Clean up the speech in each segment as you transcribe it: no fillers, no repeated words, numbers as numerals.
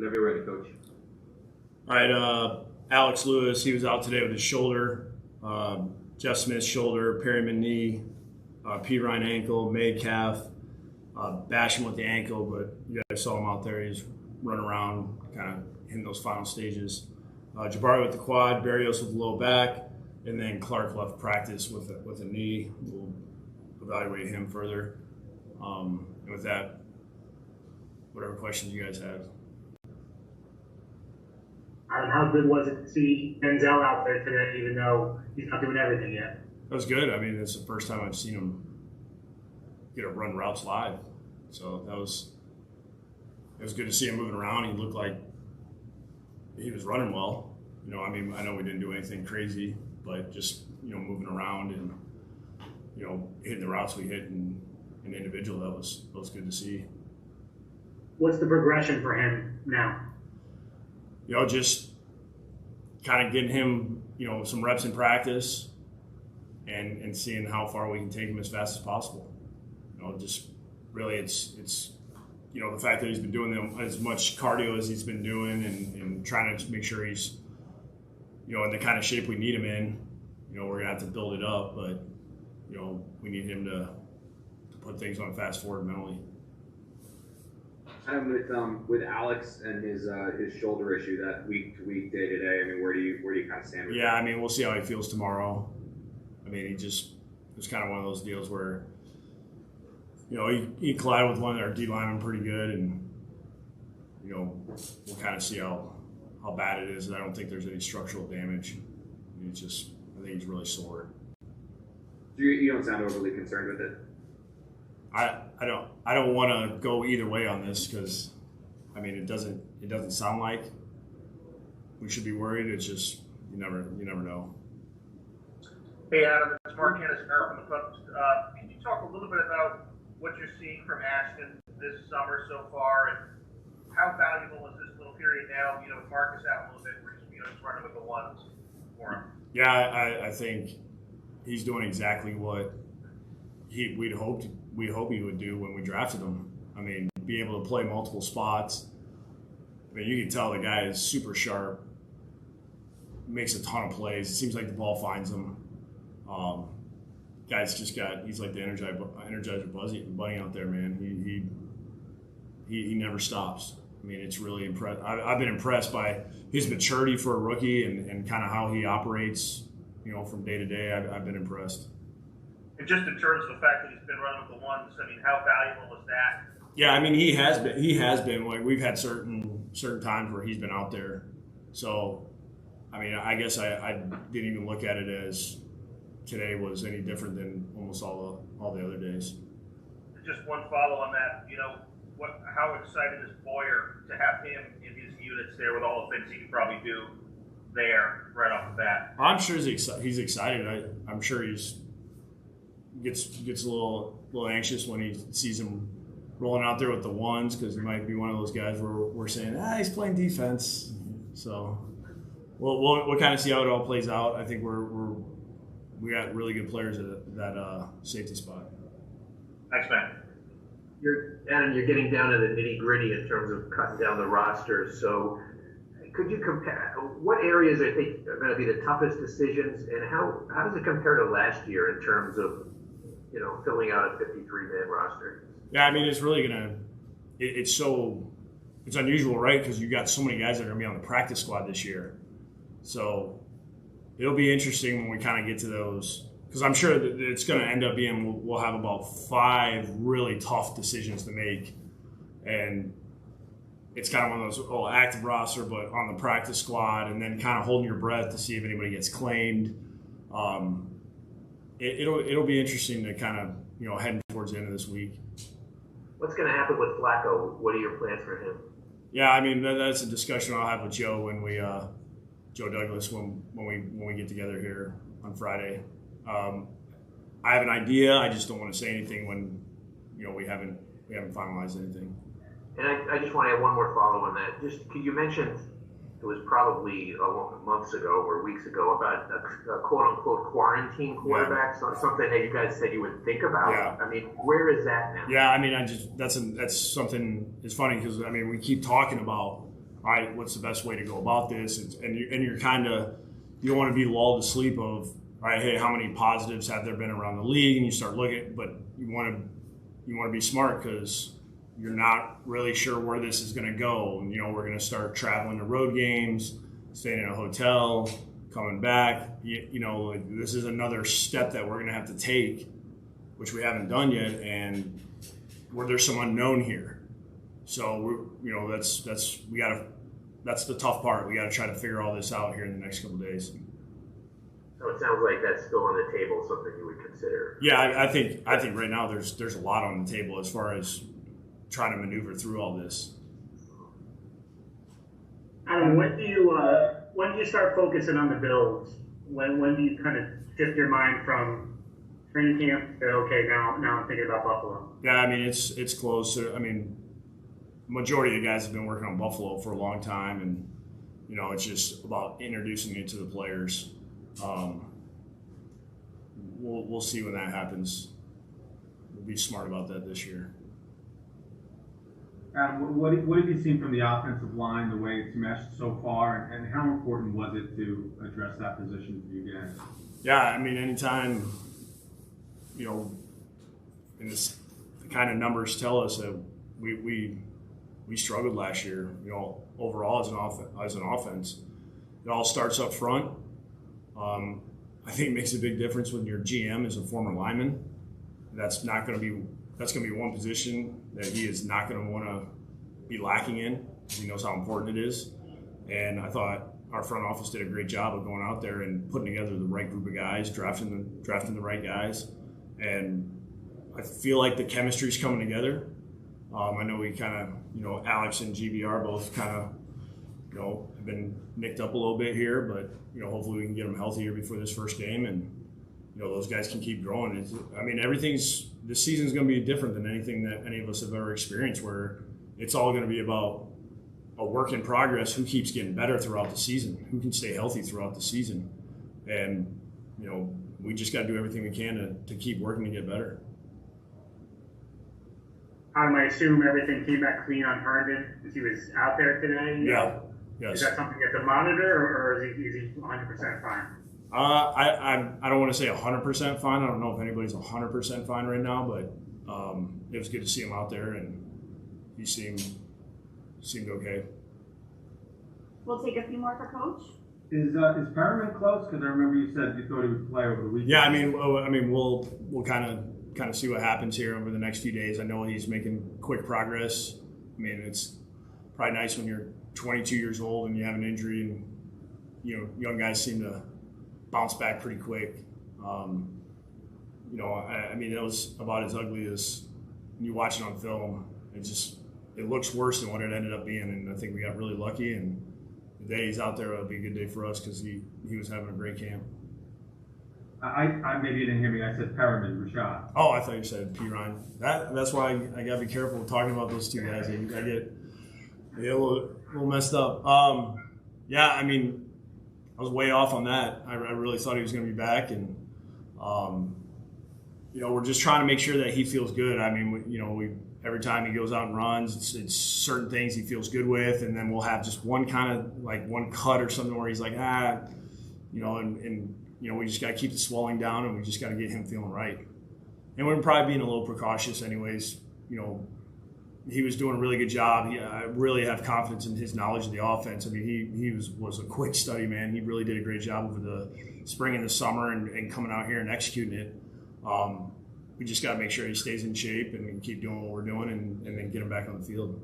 Whenever you're ready, Coach. All right, Alex Lewis, he was out today with his shoulder. Jeff Smith's shoulder, Perryman knee, P. Ryan ankle, May calf, Basham with the ankle, but you guys saw him out there. He's running around, kind of hitting those final stages. Jabari with the quad, Barrios with the low back, and then Clark left practice with a knee. We'll evaluate him further. And with that, whatever questions you guys have. How good was it to see Denzel out there today, even though he's not doing everything yet? That was good. I mean, it's the first time I've seen him get a run routes live. So it was good to see him moving around. He looked like he was running well. You know, I mean, I know we didn't do anything crazy, but just, you know, moving around and, you know, hitting the routes we hit in an individual, that was good to see. What's the progression for him now? You know, just kind of getting him, you know, some reps in practice and seeing how far we can take him as fast as possible. You know, just really it's you know, the fact that he's been doing them as much cardio as he's been doing and trying to make sure he's, you know, in the kind of shape we need him in. You know, we're going to have to build it up, but, you know, we need him to put things on fast forward mentally. With Alex and his shoulder issue, that week to week, day to day, I mean, where do you kind of stand with Yeah, that? I mean, we'll see how he feels tomorrow. I mean, it was kind of one of those deals where, you know, he collided with one of our D linemen pretty good, and, you know, we'll kind of see how bad it is. And I don't think there's any structural damage. I mean, I think he's really sore. You don't sound overly concerned with it. I don't want to go either way on this because, I mean, it doesn't sound like we should be worried. It's just you never know. Hey Adam, it's Mark Hennis from the Cubs. Can you talk a little bit about what you're seeing from Ashton this summer so far, and how valuable is this little period now? You know, with Marcus out a little bit, we're just running with the ones for him. Yeah, I think he's doing exactly what we hope he would do when we drafted him. I mean, be able to play multiple spots. I mean, you can tell the guy is super sharp, makes a ton of plays. It seems like the ball finds him. He's like the Energizer Bunny out there, man. He never stops. I mean, it's really impressive. I've been impressed by his maturity for a rookie and kind of how he operates, you know, from day to day. I've been impressed. And just in terms of the fact that he's been running with the ones, I mean, how valuable is that? Yeah, I mean, he has been. Like, we've had certain times where he's been out there. So, I mean, I guess I didn't even look at it as today was any different than almost all the other days. Just one follow on that, you know, how excited is Boyer to have him in his units there with all the things he can probably do there right off the bat? I'm sure he's excited. I'm sure he's gets a little anxious when he sees him rolling out there with the ones, because he might be one of those guys where we're saying, he's playing defense. So we'll kind of see how it all plays out. I think we got really good players at that safety spot. Thanks, man. Adam, you're getting down to the nitty-gritty in terms of cutting down the roster. So could you compare what areas I think are going to be the toughest decisions, and how does it compare to last year in terms of, you know, filling out a 53-man roster? Yeah, I mean, it's really it's unusual, right? Because you got so many guys that are going to be on the practice squad this year. So it'll be interesting when we kind of get to those, because I'm sure that it's going to end up being we'll have about 5 really tough decisions to make, and it's kind of one of those active roster, but on the practice squad, and then kind of holding your breath to see if anybody gets claimed. It'll be interesting to kind of, you know, heading towards the end of this week. What's going to happen with Flacco? What are your plans for him? Yeah, I mean, that's a discussion I'll have with Joe when we Joe Douglas when we get together here on Friday. I have an idea. I just don't want to say anything when, you know, we haven't finalized anything. And I just want to add one more follow on that. Just you mentioned it was probably months ago or weeks ago about a quote-unquote quarantine quarterback, something that you guys said you would think about. Yeah. I mean, where is that now? Yeah, I mean, that's something. It's funny because, I mean, we keep talking about all right, what's the best way to go about this? And you're kind of, you don't want to be lulled to sleep of, all right, hey, how many positives have there been around the league? And you start looking, but you want to be smart because you're not really sure where this is going to go. And, we're going to start traveling to road games, staying in a hotel, coming back. This is another step that we're going to have to take, which we haven't done yet, and where there's some unknown here. So that's the tough part. We got to try to figure all this out here in the next couple of days. So it sounds like that's still on the table, something you would consider. Yeah, I think right now there's a lot on the table as far as trying to maneuver through all this. Adam, when do you start focusing on the Bills? When do you kind of shift your mind from training camp to okay, now I'm thinking about Buffalo? Yeah, I mean it's close. Majority of the guys have been working on Buffalo for a long time, and it's just about introducing it to the players. We'll see when that happens. We'll be smart about that this year. What have you seen from the offensive line, the way it's meshed so far, and how important was it to address that position for you guys? Yeah, anytime, and this, the kind of numbers tell us that we struggled last year, overall as an offense. It all starts up front. I think it makes a big difference when your GM is a former lineman. That's going to be one position that he is not going to want to be lacking in. He knows how important it is. And I thought our front office did a great job of going out there and putting together the right group of guys, drafting the right guys. And I feel like the chemistry's coming together. I know we kind of, Alex and GBR both kind of, have been nicked up a little bit here, but, hopefully we can get them healthier before this first game, and, those guys can keep growing. This season's going to be different than anything that any of us have ever experienced, where it's all going to be about a work in progress, who keeps getting better throughout the season, who can stay healthy throughout the season. And, we just got to do everything we can to keep working to get better. I assume everything came back clean on Herndon because he was out there today. Yeah. Yes. Is that something you have to monitor, or is he 100% fine? I don't want to say 100% fine. I don't know if anybody's 100% fine right now, but it was good to see him out there, and he seemed okay. We'll take a few more for Coach. Is Perriman close? Because I remember you said you thought he would play over the weekend. Yeah, we'll kind of see what happens here over the next few days. I know he's making quick progress. It's probably nice when you're 22 years old and you have an injury, and young guys seem to bounce back pretty quick. It was about as ugly as you watch it on film. It looks worse than what it ended up being, and I think we got really lucky. And the day he's out there, it'll be a good day for us because he was having a great camp. I maybe you didn't hear me. I said Perriman, Rashad. Oh, I thought you said P. Ryan. That's why I got to be careful talking about those two guys. I get a little messed up. I was way off on that. I really thought he was going to be back, and we're just trying to make sure that he feels good. Every time he goes out and runs, it's certain things he feels good with, and then we'll have just one kind of like one cut or something where he's like, we just got to keep the swelling down, and we just got to get him feeling right. And we're probably being a little precautious anyways. He was doing a really good job. I really have confidence in his knowledge of the offense. He was a quick study, man. He really did a great job over the spring and the summer and coming out here and executing it. We just got to make sure he stays in shape and keep doing what we're doing and then get him back on the field.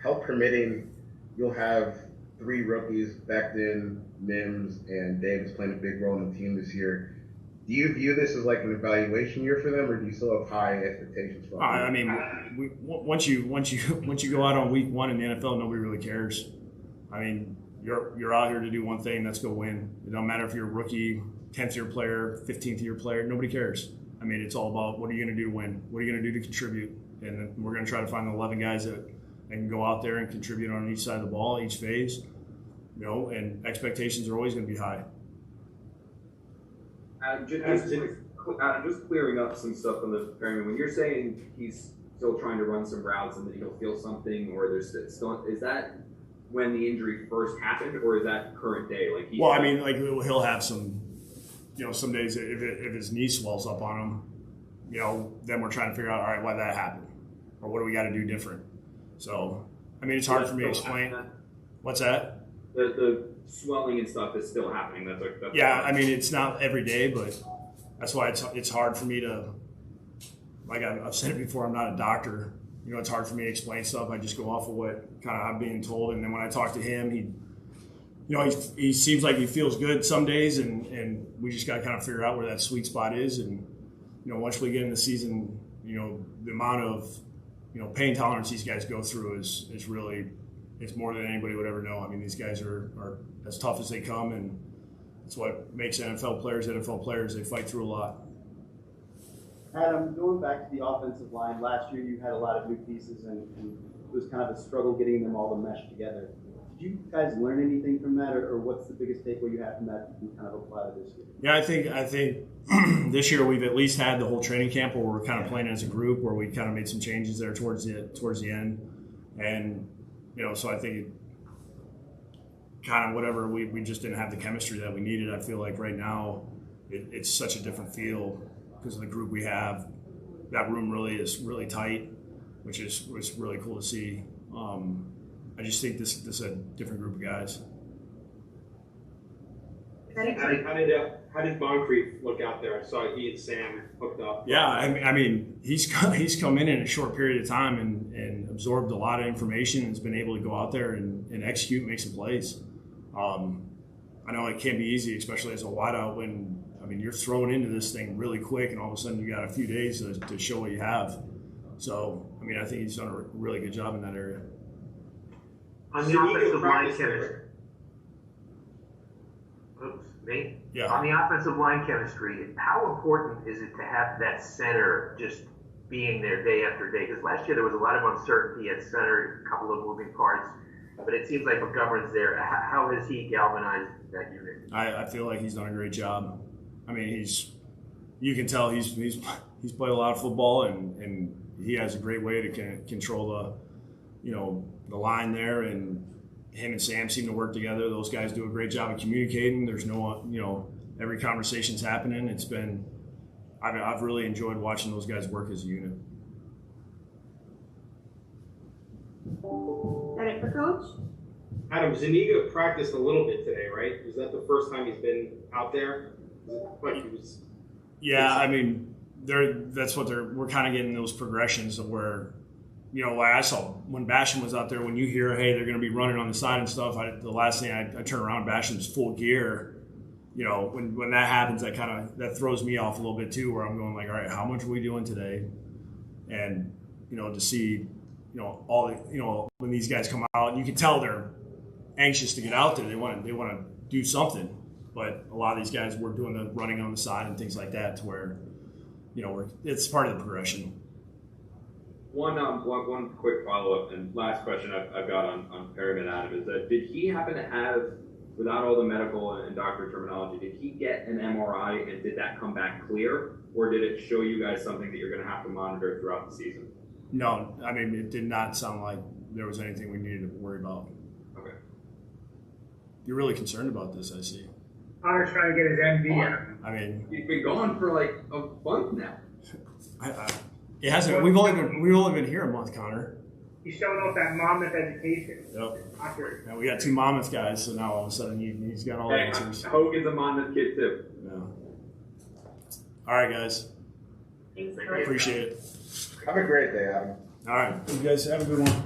Health permitting, you'll have 3 rookies, Becton, Mims, and Davis playing a big role in the team this year. Do you view this as like an evaluation year for them, or do you still have high expectations for them? Once you go out on week 1 in the NFL, nobody really cares. You're out here to do one thing, that's go win. It don't matter if you're a rookie, 10th year player, 15th year player, nobody cares. It's all about what are you going to do to win? What are you going to do to contribute? And then we're going to try to find the 11 guys that can go out there and contribute on each side of the ball, each phase. And expectations are always going to be high. Just clearing up some stuff on the Perriman. When you're saying he's still trying to run some routes and then he'll feel something, or there's still, is that when the injury first happened, or is that current day? Like well, I mean, like he'll have some, some days if his knee swells up on him, then we're trying to figure out, all right, why that happened, or what do we got to do different. So, I mean, it's hard for me to explain. What's that? The swelling and stuff is still happening. That's yeah. I mean, it's not every day, but that's why it's hard for me to, like I've said it before, I'm not a doctor. It's hard for me to explain stuff. I just go off of what kind of I'm being told, and then when I talk to him, he seems like he feels good some days, and we just got to kind of figure out where that sweet spot is. And once we get in the season, the amount of pain tolerance these guys go through is really, it's more than anybody would ever know. I mean, these guys are as tough as they come, and it's what makes NFL players. They fight through a lot. Adam, going back to the offensive line, last year you had a lot of new pieces, and it was kind of a struggle getting them all to mesh together. Did you guys learn anything from that, or what's the biggest takeaway you have from that you can kind of apply to this year? Yeah, I think this year we've at least had the whole training camp where we're kind of playing as a group, where we kind of made some changes there towards the end, and so I think kind of whatever we just didn't have the chemistry that we needed. I feel like right now it's such a different feel because of the group we have. That room really is really tight, which is really cool to see. I just think this is a different group of guys. How did Moncrief look out there? I saw he and Sam hooked up. Yeah, I mean he's come in a short period of time and absorbed a lot of information and has been able to go out there and execute and make some plays. I know it can't be easy, especially as a wideout when you're thrown into this thing really quick and all of a sudden you got a few days to show what you have. So I think he's done a really good job in that area. On the offensive line chemistry. Oops, me? Yeah. On the offensive line chemistry, how important is it to have that center just being there day after day? Because last year there was a lot of uncertainty at center, a couple of moving parts, but it seems like McGovern's there. How has he galvanized that unit? I feel like he's done a great job. I mean, you can tell he's played a lot of football and he has a great way to control the line there, and him and Sam seem to work together. Those guys do a great job of communicating. There's no, every conversation's happening. It's been, I've really enjoyed watching those guys work as a unit. That it for Coach? Adam, Zuniga practiced a little bit today, right? Was that the first time he's been out there? Like he was. Yeah, that's what we're kind of getting those progressions of where, like I saw when Basham was out there, when you hear, hey, they're going to be running on the side and stuff, the last thing I turn around, Basham's full gear. When that happens, that throws me off a little bit too, where I'm going like, all right, how much are we doing today? And, to see, when these guys come out, you can tell they're anxious to get out there. They want to do something. But a lot of these guys were doing the running on the side and things like that to where, it's part of the progression. One quick follow-up and last question I've got on Perryman Adam is that did he happen to have, without all the medical and doctor terminology, did he get an MRI and did that come back clear, or did it show you guys something that you're going to have to monitor throughout the season? No, it did not sound like there was anything we needed to worry about. Okay. You're really concerned about this, I see. Connor's trying to get his MD. He's been gone for like a month now. It hasn't. We've only been here a month, Connor. He's showing off that Monmouth education. Yep. Yeah, we got two Monmouth guys, so now all of a sudden he's got all the answers. Hogan's a Monmouth kid too. Yeah. All right, guys. Thanks, Appreciate it. Have a great day, Adam. All right. You guys have a good one.